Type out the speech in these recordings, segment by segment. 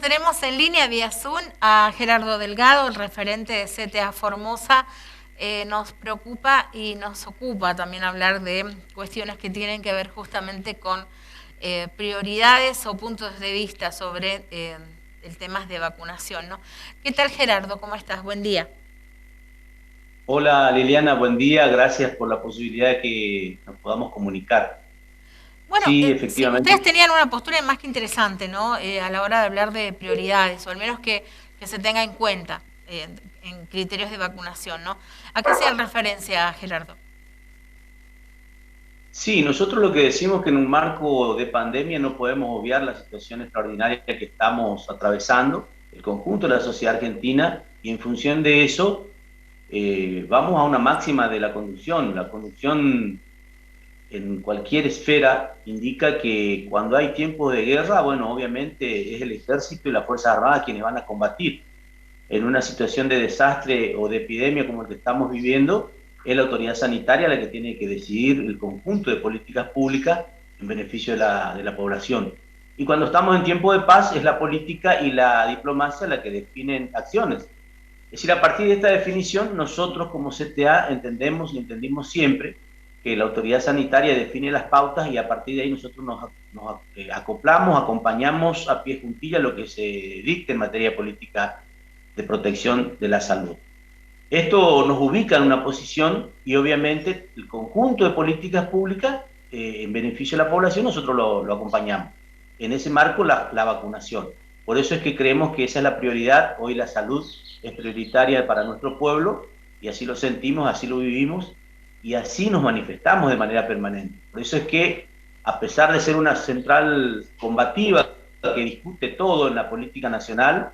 tenemos en línea vía Zoom a Gerardo Delgado, el referente de CTA Formosa. Nos preocupa y nos ocupa también hablar de cuestiones que tienen que ver justamente con prioridades o puntos de vista sobre el tema de vacunación, ¿no? ¿Qué tal, Gerardo? ¿Cómo estás? Buen día. Hola Liliana, buen día, gracias por la posibilidad de que nos podamos comunicar. Bueno, Sí, sí, ustedes efectivamente, tenían una postura más que interesante, ¿no? A la hora de hablar de prioridades, o al menos que se tenga en cuenta en criterios de vacunación, ¿no? ¿A qué hacían referencia, Gerardo? sí, nosotros lo que decimos que en un marco de pandemia no podemos obviar la situación extraordinaria que estamos atravesando, el conjunto de la sociedad argentina, y en función de eso vamos a una máxima de la conducción. La conducción en cualquier esfera indica que cuando hay tiempos de guerra, bueno, obviamente es el ejército y las Fuerzas Armadas quienes van a combatir. En una situación de desastre o de epidemia como el que estamos viviendo, es la autoridad sanitaria la que tiene que decidir el conjunto de políticas públicas en beneficio de la población. Y cuando estamos en tiempo de paz, es la política y la diplomacia la que definen acciones. Es decir, a partir de esta definición, nosotros como CTA entendemos y entendimos siempre que la autoridad sanitaria define las pautas y a partir de ahí nosotros nos acoplamos, acompañamos a pie juntilla lo que se dicte en materia política de protección de la salud. Esto nos ubica en una posición y obviamente el conjunto de políticas públicas en beneficio de la población nosotros lo acompañamos. En ese marco la vacunación. Por eso es que creemos que esa es la prioridad. Hoy la salud es prioritaria para nuestro pueblo y así lo sentimos, así lo vivimos y así nos manifestamos de manera permanente. Por eso es que a pesar de ser una central combativa que discute todo en la política nacional,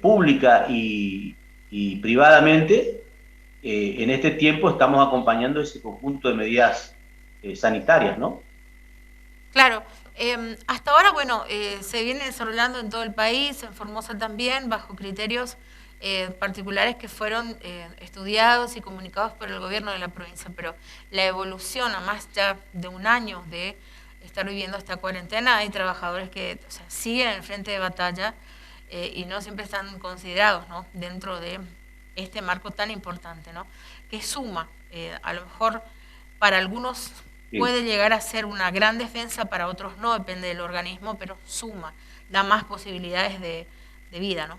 pública y privadamente, en este tiempo estamos acompañando ese conjunto de medidas sanitarias, ¿no? Claro, hasta ahora, bueno, se viene desarrollando en todo el país, en Formosa también, bajo criterios particulares que fueron estudiados y comunicados por el gobierno de la provincia, pero la evolución a más ya de un año de estar viviendo esta cuarentena, hay trabajadores que, o sea, siguen en el frente de batalla y no siempre están considerados, ¿no?, dentro de este marco tan importante, ¿no?, que suma, a lo mejor para algunos Sí. puede llegar a ser una gran defensa, para otros no, depende del organismo, pero suma, da más posibilidades de vida, ¿no?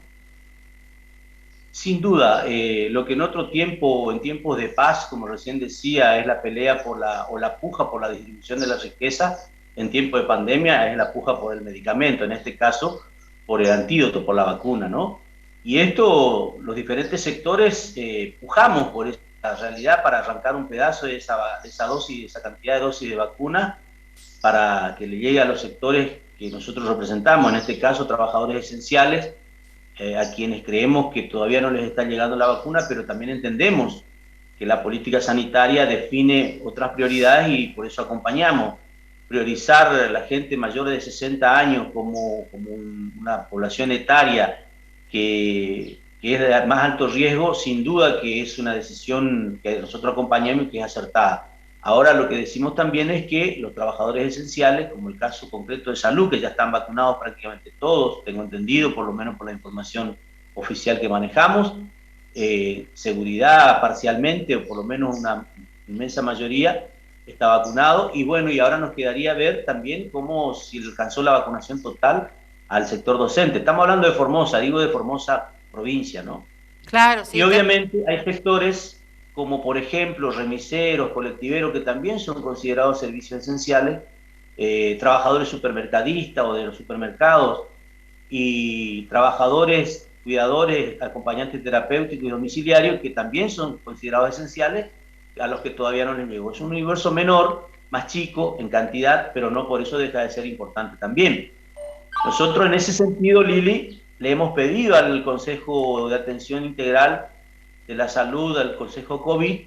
Sin duda, lo que en otro tiempo, en tiempos de paz, como recién decía, es la pelea por o la puja por la distribución de la riqueza, en tiempo de pandemia es la puja por el medicamento, en este caso por el antídoto, por la vacuna, ¿no? Y esto, los diferentes sectores pujamos por esa realidad para arrancar un pedazo de esa dosis, de esa cantidad de dosis de vacuna para que le llegue a los sectores que nosotros representamos, en este caso trabajadores esenciales, a quienes creemos que todavía no les está llegando la vacuna, pero también entendemos que la política sanitaria define otras prioridades y por eso acompañamos. Priorizar a la gente mayor de 60 años como una población etaria que es de más alto riesgo, sin duda que es una decisión que nosotros acompañamos y que es acertada. Ahora lo que decimos también es que los trabajadores esenciales, como el caso concreto de salud, que ya están vacunados prácticamente todos, tengo entendido, por lo menos por la información oficial que manejamos, seguridad parcialmente, o por lo menos una inmensa mayoría, está vacunado. Y bueno, y ahora nos quedaría ver también cómo si alcanzó la vacunación total al sector docente. Estamos hablando de Formosa, digo de Formosa provincia, ¿no? Claro, Y sí, obviamente hay sectores como por ejemplo remiseros, colectiveros, que también son considerados servicios esenciales, trabajadores supermercadistas o de los supermercados y trabajadores, cuidadores, acompañantes terapéuticos y domiciliarios que también son considerados esenciales, a los que todavía no les llegó. Es un universo menor, más chico en cantidad, pero no por eso deja de ser importante también. Nosotros en ese sentido, Lili, le hemos pedido al Consejo de Atención Integral de la Salud, al Consejo COVID,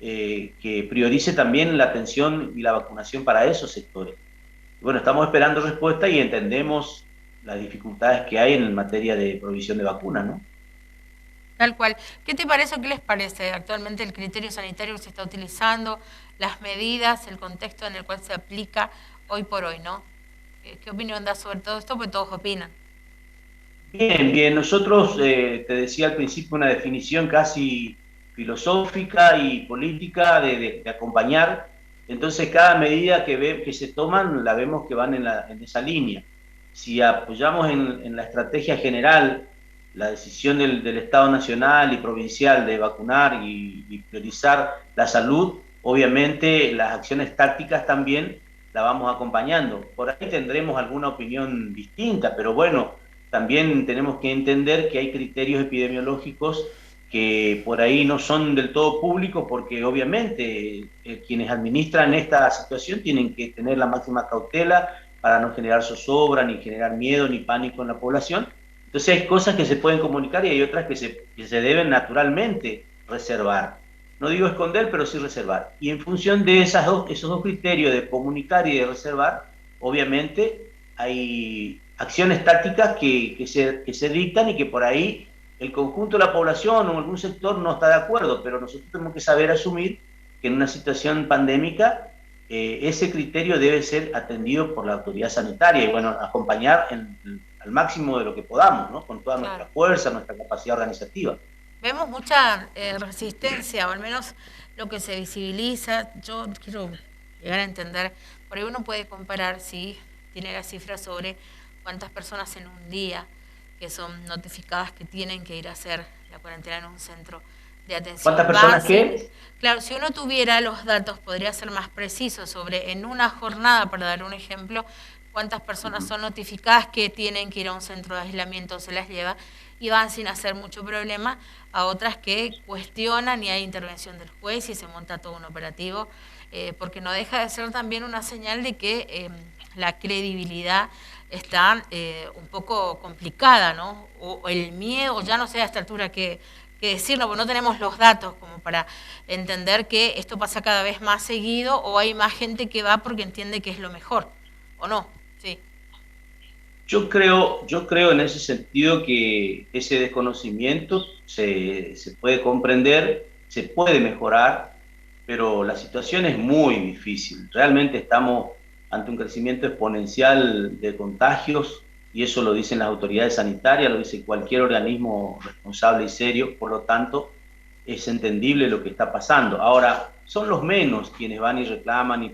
que priorice también la atención y la vacunación para esos sectores. Bueno, estamos esperando respuesta y entendemos las dificultades que hay en materia de provisión de vacunas, ¿no? tal cual. ¿Qué te parece o qué les parece actualmente el criterio sanitario que se está utilizando, las medidas, el contexto en el cual se aplica hoy por hoy, ¿no? ¿Qué opinión das sobre todo esto? Pues todos opinan. Bien, bien. Nosotros, te decía al principio, una definición casi filosófica y política de acompañar. Entonces, cada medida que se toman, la vemos que van en esa línea. Si apoyamos en la estrategia general la decisión del Estado nacional y provincial de vacunar y priorizar la salud, obviamente las acciones tácticas también la vamos acompañando. Por ahí tendremos alguna opinión distinta, pero bueno, también tenemos que entender que hay criterios epidemiológicos que por ahí no son del todo públicos, porque obviamente quienes administran esta situación tienen que tener la máxima cautela para no generar zozobra, ni generar miedo, ni pánico en la población. Entonces hay cosas que se pueden comunicar y hay otras que se deben naturalmente reservar. No digo esconder, pero sí reservar. Y en función de esos dos criterios de comunicar y de reservar, obviamente hay acciones tácticas que se dictan y que por ahí el conjunto de la población o algún sector no está de acuerdo, pero nosotros tenemos que saber asumir que en una situación pandémica ese criterio debe ser atendido por la autoridad sanitaria y bueno, acompañar al máximo de lo que podamos, ¿no? Con toda nuestra fuerza, nuestra capacidad organizativa. Vemos mucha resistencia, o al menos lo que se visibiliza. Yo quiero llegar a entender, por ahí uno puede comparar, si tiene la cifra sobre cuántas personas en un día que son notificadas que tienen que ir a hacer la cuarentena en un centro de atención ¿Cuántas personas básica. qué? Claro, si uno tuviera los datos, podría ser más preciso sobre, en una jornada, para dar un ejemplo, cuántas personas son notificadas que tienen que ir a un centro de aislamiento, se las lleva, y van sin hacer mucho problema, a otras que cuestionan y hay intervención del juez y se monta todo un operativo, porque no deja de ser también una señal de que la credibilidad está un poco complicada, ¿no? O el miedo, ya no sé a esta altura qué decirlo, porque no tenemos los datos como para entender que esto pasa cada vez más seguido o hay más gente que va porque entiende que es lo mejor, ¿o no? Sí. Yo creo en ese sentido que ese desconocimiento se puede comprender, se puede mejorar, pero la situación es muy difícil. Realmente estamos ante un crecimiento exponencial de contagios y eso lo dicen las autoridades sanitarias, lo dice cualquier organismo responsable y serio, por lo tanto es entendible lo que está pasando. Ahora, son los menos quienes van y reclaman y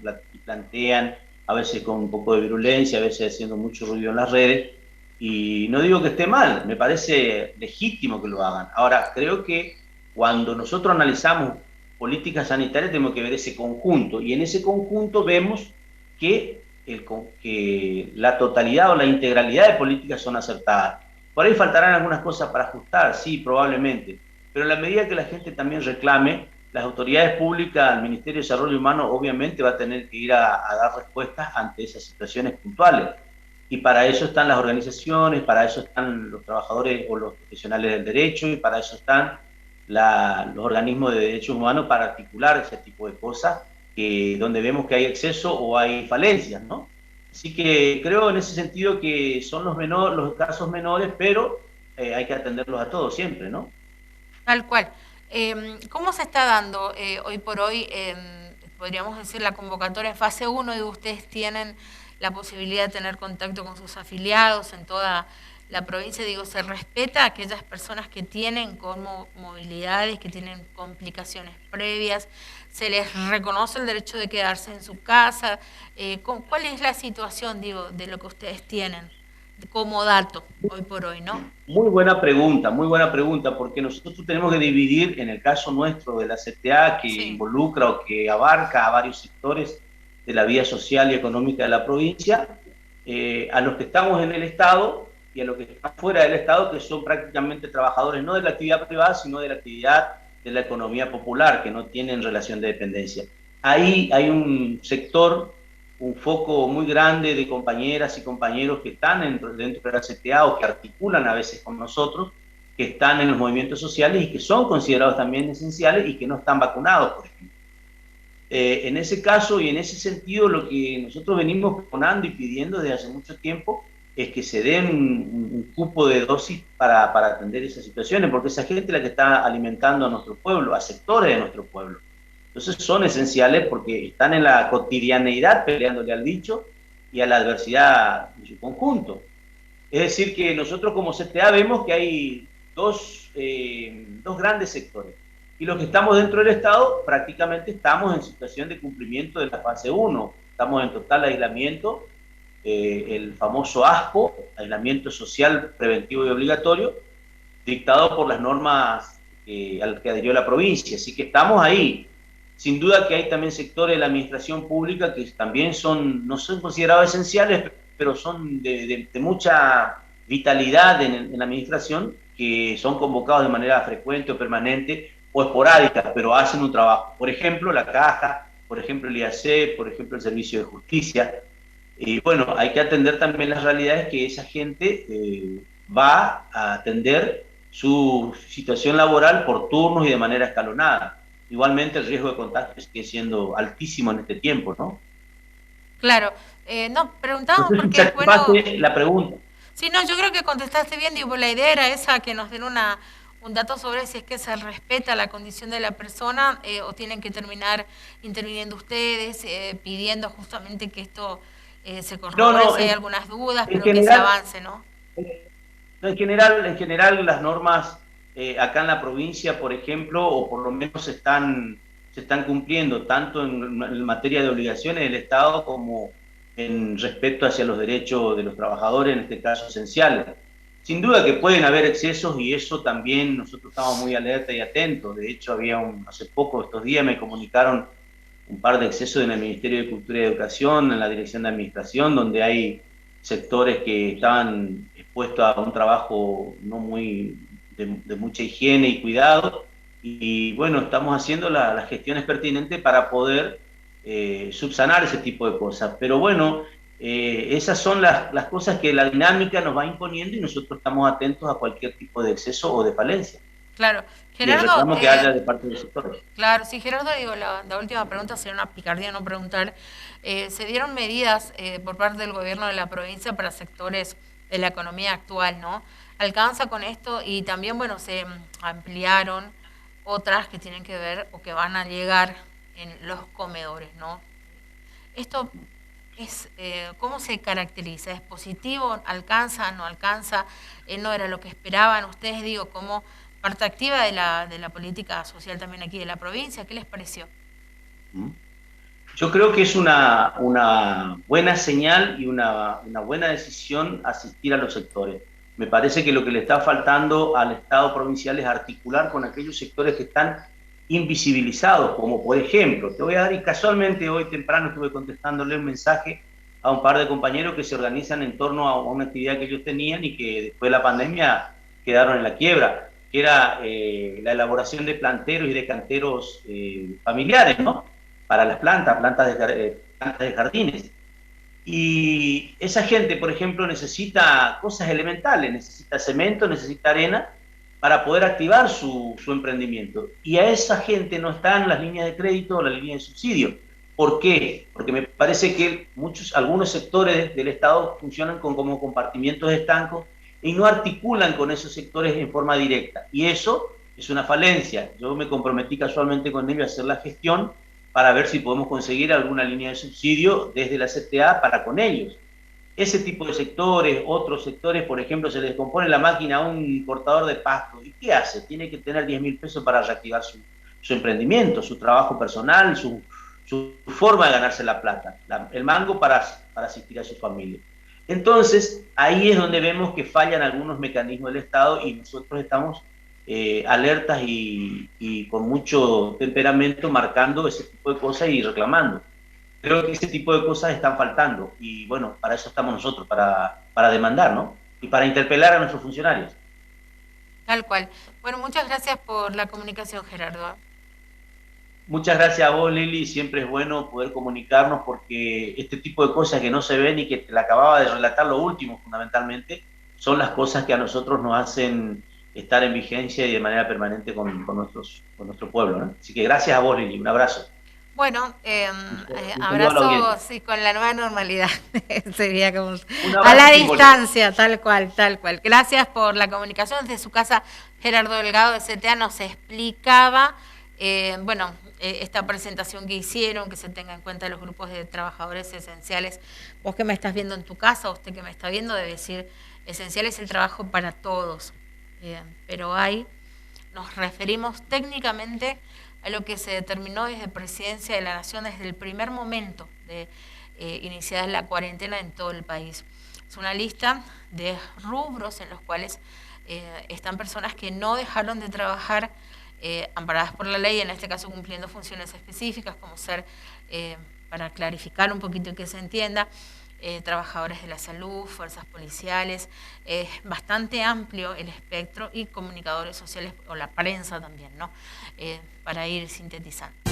plantean, a veces con un poco de virulencia, a veces haciendo mucho ruido en las redes, y no digo que esté mal, me parece legítimo que lo hagan. Ahora, creo que cuando nosotros analizamos políticas sanitarias tenemos que ver ese conjunto, y en ese conjunto vemos que, que la totalidad o la integralidad de políticas son acertadas. Por ahí faltarán algunas cosas para ajustar, sí, probablemente, pero en la medida que la gente también reclame, las autoridades públicas, el Ministerio de Desarrollo Humano, obviamente va a tener que ir a dar respuestas ante esas situaciones puntuales. Y para eso están las organizaciones, para eso están los trabajadores o los profesionales del derecho, y para eso están los organismos de derechos humanos para articular ese tipo de cosas, donde vemos que hay exceso o hay falencias, ¿no? Así que creo en ese sentido que son los casos menores, pero hay que atenderlos a todos siempre, ¿no? Tal cual. ¿Cómo se está dando hoy por hoy, podríamos decir, la convocatoria en fase 1 y ustedes tienen la posibilidad de tener contacto con sus afiliados en toda la provincia? Digo, ¿se respeta a aquellas personas que tienen movilidades, que tienen complicaciones previas? ¿Se les reconoce el derecho de quedarse en su casa? ¿Cuál es la situación, digo, de lo que ustedes tienen como dato hoy por hoy, no? Muy buena pregunta, porque nosotros tenemos que dividir, en el caso nuestro de la CTA, que Sí. involucra o que abarca a varios sectores de la vida social y económica de la provincia, a los que estamos en el Estado y a los que están fuera del Estado, que son prácticamente trabajadores no de la actividad privada, sino de la actividad de la economía popular, que no tienen relación de dependencia. Ahí hay un sector, un foco muy grande de compañeras y compañeros que están dentro de la CTA o que articulan a veces con nosotros, que están en los movimientos sociales y que son considerados también esenciales y que no están vacunados, por ejemplo. En ese caso y en ese sentido, lo que nosotros venimos proponendo y pidiendo desde hace mucho tiempo es que se den un cupo de dosis para atender esas situaciones, porque esa gente es la que está alimentando a nuestro pueblo, a sectores de nuestro pueblo. Entonces son esenciales porque están en la cotidianeidad peleándole al bicho y a la adversidad en su conjunto. Es decir, que nosotros como CTA vemos que hay dos grandes sectores. Y los que estamos dentro del Estado prácticamente estamos en situación de cumplimiento de la fase 1. Estamos en total aislamiento, el famoso ASPO, aislamiento social preventivo y obligatorio, dictado por las normas al que adhirió la provincia. Así que estamos ahí. Sin duda que hay también sectores de la administración pública que también no son considerados esenciales, pero son de mucha vitalidad en la administración, que son convocados de manera frecuente o permanente o esporádica, pero hacen un trabajo. Por ejemplo, la Caja, por ejemplo, el IAC, por ejemplo, el Servicio de Justicia. Y bueno, hay que atender también las realidades que esa gente va a atender su situación laboral por turnos y de manera escalonada. Igualmente el riesgo de contagio sigue siendo altísimo en este tiempo, ¿no? Claro. No, preguntábamos Entonces, porque, bueno... la pregunta. Sí, no, yo creo que contestaste bien, digo, la idea era esa, que nos den un dato sobre si es que se respeta la condición de la persona o tienen que terminar interviniendo ustedes, pidiendo justamente que esto se corrobore si hay algunas dudas, pero que se avance, ¿no? En general las normas acá en la provincia, por ejemplo, o por lo menos se están cumpliendo tanto en materia de obligaciones del Estado como en respecto hacia los derechos de los trabajadores, en este caso esenciales. Sin duda que pueden haber excesos y eso también nosotros estamos muy alerta y atentos. De hecho, hace poco, estos días, me comunicaron un par de excesos en el Ministerio de Cultura y Educación, en la Dirección de Administración, donde hay sectores que estaban expuestos a un trabajo no muy de mucha higiene y cuidado. Y bueno, estamos haciendo las gestiones pertinentes para poder subsanar ese tipo de cosas. Pero bueno, esas son las cosas que la dinámica nos va imponiendo y nosotros estamos atentos a cualquier tipo de exceso o de falencia. Claro. Gerardo, y el que haya de parte del sector. Claro, sí, Gerardo, digo, la última pregunta sería una picardía no preguntar. ¿Se dieron medidas por parte del gobierno de la provincia para sectores de la economía actual, no? ¿Alcanza con esto? Y también, bueno, se ampliaron otras que tienen que ver o que van a llegar en los comedores, ¿no? Esto es, ¿cómo se caracteriza? ¿Es positivo? ¿Alcanza? ¿No alcanza? ¿No era lo que esperaban ustedes? Digo, ¿cómo parte activa de la política social también aquí de la provincia? ¿Qué les pareció? Yo creo que es una buena señal y una buena decisión asistir a los sectores. Me parece que lo que le está faltando al Estado provincial es articular con aquellos sectores que están invisibilizados, como por ejemplo, te voy a dar, y casualmente hoy temprano estuve contestándole un mensaje a un par de compañeros que se organizan en torno a una actividad que ellos tenían y que después de la pandemia quedaron en la quiebra, que era la elaboración de planteros y de canteros familiares, ¿no? Para las plantas de jardines. Y esa gente, por ejemplo, necesita cosas elementales, necesita cemento, necesita arena para poder activar su emprendimiento. Y a esa gente no están las líneas de crédito o las líneas de subsidio. ¿Por qué? Porque me parece que algunos sectores del Estado funcionan como compartimientos estancos y no articulan con esos sectores en forma directa. Y eso es una falencia. Yo me comprometí casualmente con ellos a hacer la gestión para ver si podemos conseguir alguna línea de subsidio desde la CTA para con ellos. Ese tipo de sectores, otros sectores, por ejemplo, se les descompone la máquina a un cortador de pasto. ¿Y qué hace? Tiene que tener 10.000 pesos para reactivar su emprendimiento, su trabajo personal, su forma de ganarse la plata, el mango para asistir a su familia. Entonces, ahí es donde vemos que fallan algunos mecanismos del Estado y nosotros estamos alertas y con mucho temperamento marcando ese tipo de cosas y reclamando. Creo que ese tipo de cosas están faltando y bueno, para eso estamos nosotros, para demandar, ¿no? Y para interpelar a nuestros funcionarios. Tal cual. Bueno, muchas gracias por la comunicación, Gerardo. Muchas gracias a vos, Lili. Siempre es bueno poder comunicarnos porque este tipo de cosas que no se ven y que te la acababa de relatar lo último, fundamentalmente, son las cosas que a nosotros nos hacen estar en vigencia y de manera permanente con nuestro pueblo, ¿no? Así que gracias a vos, Lili. Un abrazo. Bueno, abrazo sí, con la nueva normalidad, sería como a la distancia, tal cual, tal cual. Gracias por la comunicación desde su casa. Gerardo Delgado de CTA nos explicaba, bueno, esta presentación que hicieron, que se tenga en cuenta los grupos de trabajadores esenciales. Vos que me estás viendo en tu casa, usted que me está viendo, debe decir, esencial es el trabajo para todos. Pero nos referimos técnicamente a lo que se determinó desde Presidencia de la Nación desde el primer momento de iniciada la cuarentena en todo el país. Es una lista de rubros en los cuales están personas que no dejaron de trabajar amparadas por la ley, en este caso cumpliendo funciones específicas, como ser, para clarificar un poquito y que se entienda, trabajadores de la salud, fuerzas policiales, bastante amplio el espectro, y comunicadores sociales o la prensa también, ¿no? Para ir sintetizando.